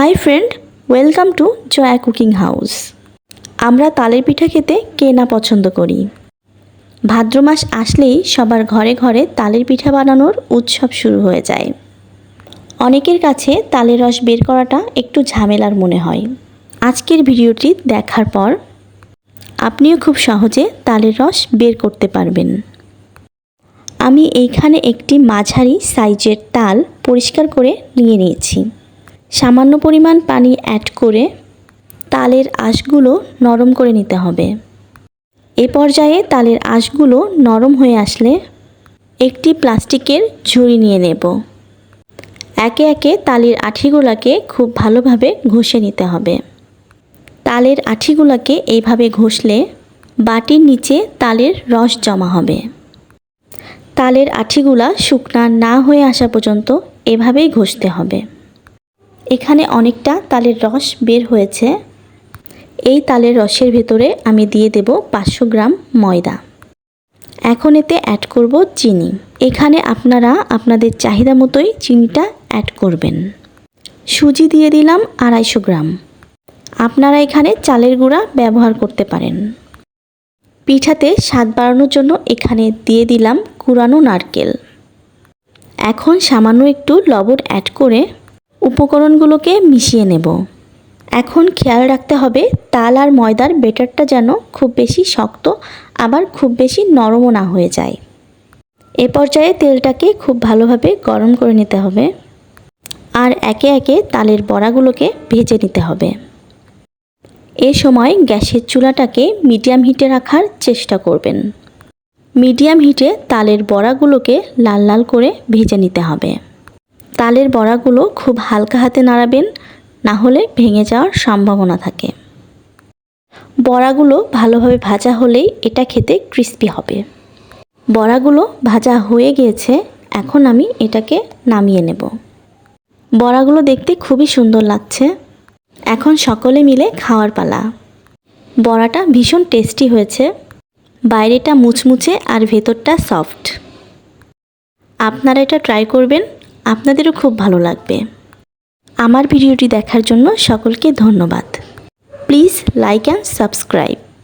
High friend, welcome to Jaya cooking house. আমরা তালের পিঠা খেতে কে না পছন্দ করি। ভাদ্র মাস আসলেই সবার ঘরে ঘরে তালের পিঠা বানানোর উৎসব শুরু হয়ে যায়। অনেকের কাছে তালের রস বের করাটা একটু ঝামেলার মনে হয়। আজকের ভিডিওটি দেখার পর আপনিও খুব সহজে তালের রস বের করতে পারবেন। আমি এইখানে একটি মাঝারি সাইজের তাল পরিষ্কার করে নিয়ে নিয়েছি। সামান্য পরিমাণ পানি অ্যাড করে তালের আঁশগুলো নরম করে নিতে হবে। এ পর্যায়ে তালের আঁশগুলো নরম হয়ে আসলে একটি প্লাস্টিকের ঝুড়ি নিয়ে নেব। একে একে তালের আঁঠিগুলোকে খুব ভালোভাবে ঘষে নিতে হবে। তালের আঁঠিগুলোকে এইভাবে ঘষলে বাটির নিচে তালের রস জমা হবে। তালের আঁঠিগুলা শুকনা না হয়ে আসা পর্যন্ত এভাবেই ঘষতে হবে। এখানে অনেকটা তালের রস বের হয়েছে। এই তালের রসের ভেতরে আমি দিয়ে দেব 500 গ্রাম ময়দা। এখন এতে অ্যাড করব চিনি। এখানে আপনারা আপনাদের চাহিদা মতোই চিনিটা অ্যাড করবেন। সুজি দিয়ে দিলাম 250 গ্রাম। আপনারা এখানে চালের গুঁড়া ব্যবহার করতে পারেন। পিঠাতে স্বাদ বাড়ানোর জন্য এখানে দিয়ে দিলাম কুড়ানো নারকেল। এখন সামান্য একটু লবণ অ্যাড করে উপকরণগুলোকে মিশিয়ে নেব। এখন খেয়াল রাখতে হবে তাল আর ময়দার ব্যাটারটা যেন খুব বেশি শক্ত আবার খুব বেশি নরমও না হয়ে যায়। এ পর্যায়ে তেলটাকে খুব ভালোভাবে গরম করে নিতে হবে আর একে একে তালের বড়াগুলোকে ভেজে নিতে হবে। এ সময় গ্যাসের চুলাটাকে মিডিয়াম হিটে রাখার চেষ্টা করবেন। মিডিয়াম হিটে তালের বড়াগুলোকে লাল লাল করে ভেজে নিতে হবে। তালের বড়াগুলো খুব হালকা হাতে নাড়াবেন, না হলে ভেঙে যাওয়ার সম্ভাবনা থাকে। বড়াগুলো ভালোভাবে ভাজা হলেই এটা খেতে ক্রিস্পি হবে। বড়াগুলো ভাজা হয়ে গিয়েছে, এখন আমি এটাকে নামিয়ে নেব। বড়াগুলো দেখতে খুবই সুন্দর লাগছে। এখন সকলে মিলে খাওয়ার পালা। বড়াটা ভীষণ টেস্টি হয়েছে। বাইরেটা মুচমুচে আর ভেতরটা সফট। আপনারা এটা ট্রাই করবেন, আপনাদেরও খুব ভালো লাগবে। আমার ভিডিওটি দেখার জন্য সকলকে ধন্যবাদ। Please like and subscribe.